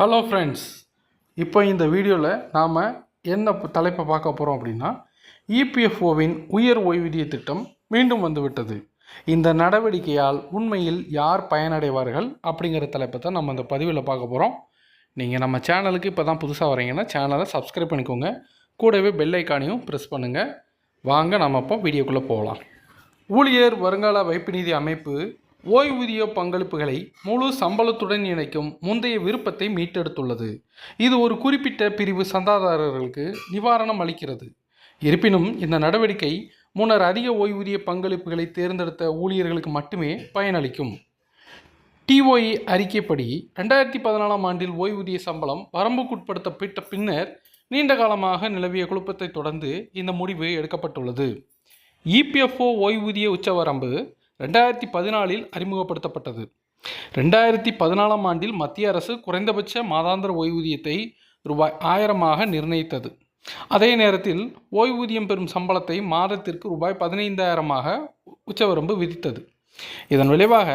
Hello friends, இப்போ இந்த வீடியோவில் நாம் என்ன தலைப்பை பார்க்க போகிறோம் அப்படின்னா, இபிஎஃப்ஓவின் உயர் ஓய்வூதிய திட்டம் மீண்டும் வந்துவிட்டது. இந்த நடவடிக்கையால் உண்மையில் யார் பயனடைவார்கள் அப்படிங்கிற தலைப்பை தான் நம்ம இந்த பதிவில் பார்க்க போகிறோம். நீங்கள் நம்ம சேனலுக்கு இப்போ தான் புதுசாக வரீங்கன்னா சேனலை சப்ஸ்கிரைப் பண்ணிக்கோங்க, கூடவே பெல் ஐக்கானையும் ப்ரெஸ் பண்ணுங்கள். வாங்க நம்ம இப்போ வீடியோக்குள்ளே போகலாம். ஊழியர் வருங்கால வைப்பு நிதி அமைப்பு ஓய்வூதிய பங்களிப்புகளை முழு சம்பளத்துடன் இணைக்கும் முந்தைய விருப்பத்தை மீட்டெடுத்துள்ளது. இது ஒரு குறிப்பிட்ட பிரிவு சந்தாதாரர்களுக்கு நிவாரணம் அளிக்கிறது. இருப்பினும் இந்த நடவடிக்கை முன்னர் அதிக ஓய்வூதிய பங்களிப்புகளை தேர்ந்தெடுத்த ஊழியர்களுக்கு மட்டுமே பயனளிக்கும். டிஓஇ அறிக்கைப்படி 2014ஆம் ஆண்டில் ஓய்வூதிய சம்பளம் வரம்புக்குட்படுத்தப்பட்ட பின்னர் நீண்ட காலமாக நிலவிய குழப்பத்தை தொடர்ந்து இந்த முடிவு எடுக்கப்பட்டுள்ளது. இபிஎஃப்ஓ ஓய்வூதிய உச்சவரம்பு 2014இல் அறிமுகப்படுத்தப்பட்டது. 2014ஆம் ஆண்டில் மத்திய அரசு குறைந்தபட்ச மாதாந்திர ஓய்வூதியத்தை ரூபாய் 1000ஆக நிர்ணயித்தது. அதே நேரத்தில் ஓய்வூதியம் பெறும் சம்பளத்தை மாதத்திற்கு ரூபாய் 15,000ஆக உச்சவரம்பு விதித்தது. இதன் விளைவாக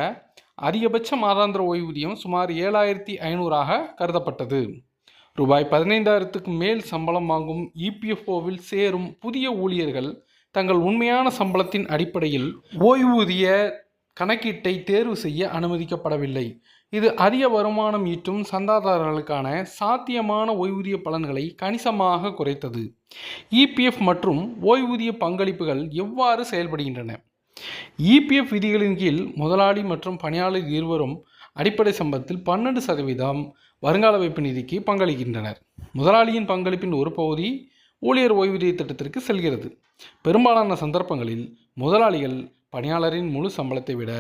அதிகபட்ச மாதாந்திர ஓய்வூதியம் சுமார் 7,500ஆக கருதப்பட்டது. ரூபாய் 15,000க்கு மேல் சம்பளம் வாங்கும் இபிஎஃப்ஓவில் சேரும் புதிய ஊழியர்கள் தங்கள் உண்மையான சம்பளத்தின் அடிப்படையில் ஓய்வூதிய கணக்கீட்டை தேர்வு செய்ய அனுமதிக்கப்படவில்லை. இது அதிக வருமானம் ஈட்டும் சந்தாதாரர்களுக்கான சாத்தியமான ஓய்வூதிய பலன்களை கணிசமாக குறைத்தது. இபிஎஃப் மற்றும் ஓய்வூதிய பங்களிப்புகள் எவ்வாறு செயல்படுகின்றன? இபிஎஃப் விதிகளின் கீழ் முதலாளி மற்றும் பணியாளர் இருவரும் அடிப்படை சம்பளத்தில் 12% வருங்கால வைப்பு நிதிக்கு பங்களிக்கின்றனர். முதலாளியின் பங்களிப்பின் ஒரு பகுதி ஊழியர் ஓய்வூதிய திட்டத்திற்கு செல்கிறது. பெரும்பாலான சந்தர்ப்பங்களில் முதலாளிகள் பணியாளரின் முழு சம்பளத்தை விட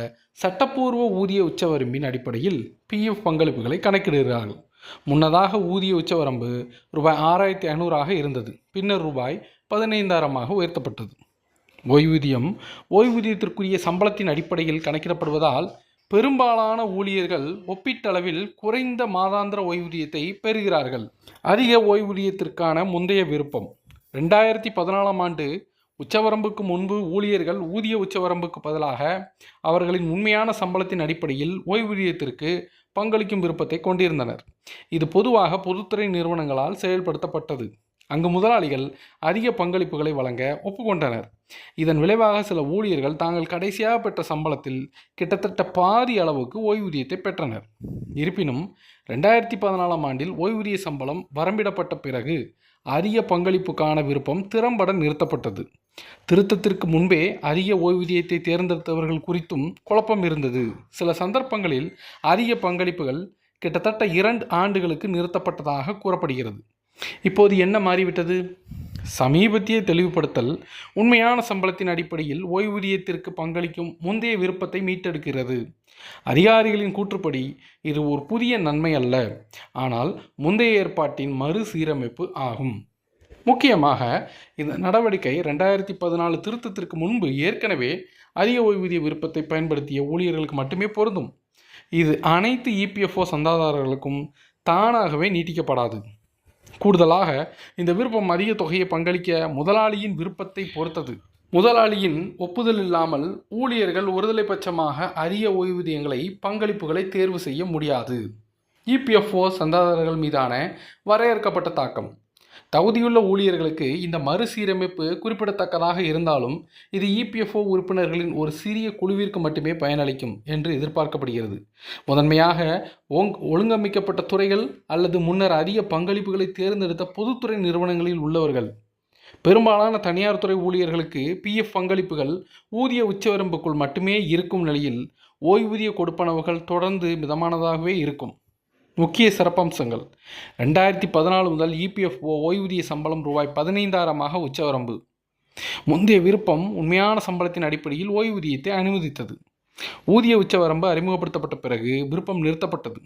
சட்டப்பூர்வ ஊதிய உச்சவரம்பின் அடிப்படையில் பிஎஃப் பங்களிப்புகளை கணக்கிடுகிறார்கள். முன்னதாக ஊதிய உச்சவரம்பு ரூபாய் 6,500ஆக இருந்தது, பின்னர் ரூபாய் 15,000ஆக உயர்த்தப்பட்டது. ஓய்வூதியத்திற்குரிய சம்பளத்தின் அடிப்படையில் கணக்கிடப்படுவதால் பெரும்பாலான ஊழியர்கள் ஒப்பீட்டளவில் குறைந்த மாதாந்திர ஓய்வூதியத்தை பெறுகிறார்கள். அதிக ஓய்வூதியத்திற்கான முந்தைய விருப்பம் 2014ஆம் ஆண்டு உச்சவரம்புக்கு முன்பு ஊழியர்கள் ஊதிய உச்சவரம்புக்கு பதிலாக அவர்களின் உண்மையான சம்பளத்தின் அடிப்படையில் ஓய்வூதியத்திற்கு பங்களிக்கும் விருப்பத்தை கொண்டிருந்தனர். இது பொதுவாக பொதுத்துறை நிறுவனங்களால் செயல்படுத்தப்பட்டது, அங்கு முதலாளிகள் அதிக பங்களிப்புகளை வழங்க ஒப்புக்கொண்டனர். இதன் விளைவாக சில ஊழியர்கள் தாங்கள் கடைசியாக பெற்ற சம்பளத்தில் கிட்டத்தட்ட பாதி அளவுக்கு ஓய்வூதியத்தை பெற்றனர். இருப்பினும் 2014ஆம் ஆண்டில் ஓய்வூதிய சம்பளம் வரம்பிடப்பட்ட பிறகு அதிக பங்களிப்புக்கான விருப்பம் திறம்பட நிறுத்தப்பட்டது. திருத்தத்திற்கு முன்பே அதிக ஓய்வூதியத்தை தேர்ந்தெடுத்தவர்கள் குறித்தும் குழப்பம் இருந்தது. சில சந்தர்ப்பங்களில் அதிக பங்களிப்புகள் கிட்டத்தட்ட 2 ஆண்டுகளுக்கு நிறுத்தப்பட்டதாக கூறப்படுகிறது. இப்போது என்ன மாறிவிட்டது? சமீபத்திய தெளிவுபடுத்தல் உண்மையான சம்பளத்தின் அடிப்படையில் ஓய்வூதியத்திற்கு பங்களிக்கும் முந்தைய விருப்பத்தை மீட்டெடுக்கிறது. அதிகாரிகளின் கூற்றுப்படி இது ஒரு புதிய நன்மை அல்ல, ஆனால் முந்தைய ஏற்பாட்டின் மறுசீரமைப்பு ஆகும். முக்கியமாக இந்த நடவடிக்கை 2014 திருத்தத்திற்கு முன்பு ஏற்கனவே அதிக ஓய்வூதிய விருப்பத்தை பயன்படுத்திய ஊழியர்களுக்கு மட்டுமே பொருந்தும். இது அனைத்து இபிஎஃப்ஓ சந்தாதாரர்களுக்கும் தானாகவே நீட்டிக்கப்படாது. கூடுதலாக இந்த விருப்பம் அதிக தொகையை பங்களிக்க முதலாளியின் விருப்பத்தை பொறுத்தது. முதலாளியின் ஒப்புதல் இல்லாமல் ஊழியர்கள் ஒருதலைபட்சமாக அதிக ஓய்வூதியங்களை பங்களிப்புகளை தேர்வு செய்ய முடியாது. இபிஎஃப்ஓ சந்தாதாரர்கள் மீதான வரையறுக்கப்பட்ட தாக்கம். தகுதியுள்ள ஊழியர்களுக்கு இந்த மறுசீரமைப்பு குறிப்பிடத்தக்கதாக இருந்தாலும் இது இபிஎஃப்ஓ உறுப்பினர்களின் ஒரு சிறிய குழுவிற்கு மட்டுமே பயனளிக்கும் என்று எதிர்பார்க்கப்படுகிறது. முதன்மையாக ஒழுங்கமைக்கப்பட்ட துறைகள் அல்லது முன்னர் அதிக பங்களிப்புகளை தேர்ந்தெடுத்த பொதுத்துறை நிறுவனங்களில் உள்ளவர்கள். பெரும்பாலான தனியார் துறை ஊழியர்களுக்கு பிஎஃப் பங்களிப்புகள் ஊதிய உச்சவரம்புக்குள் மட்டுமே இருக்கும் நிலையில் ஓய்வூதிய கொடுப்பனவுகள் தொடர்ந்து மிதமானதாகவே இருக்கும். முக்கிய சிறப்பம்சங்கள்: 2014 முதல் இபிஎஃப்ஓ ஓய்வூதிய சம்பளம் ரூபாய் 15,000ஆக உச்சவரம்பு. முந்தைய விருப்பம் உண்மையான சம்பளத்தின் அடிப்படையில் ஓய்வூதியத்தை அனுமதித்தது. ஊதிய உச்சவரம்பு அறிமுகப்படுத்தப்பட்ட பிறகு விருப்பம் நிறுத்தப்பட்டது.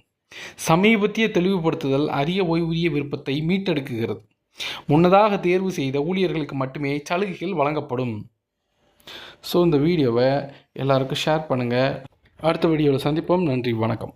சமீபத்திய தெளிவுபடுத்துதல் அதிக ஓய்வூதிய விருப்பத்தை மீட்டெடுக்கிறது. முன்னதாக தேர்வு செய்த ஊழியர்களுக்கு மட்டுமே சலுகைகள் வழங்கப்படும். ஸோ இந்த வீடியோவை எல்லாருக்கும் ஷேர் பண்ணுங்கள். அடுத்த வீடியோவில் சந்திப்போம். நன்றி, வணக்கம்.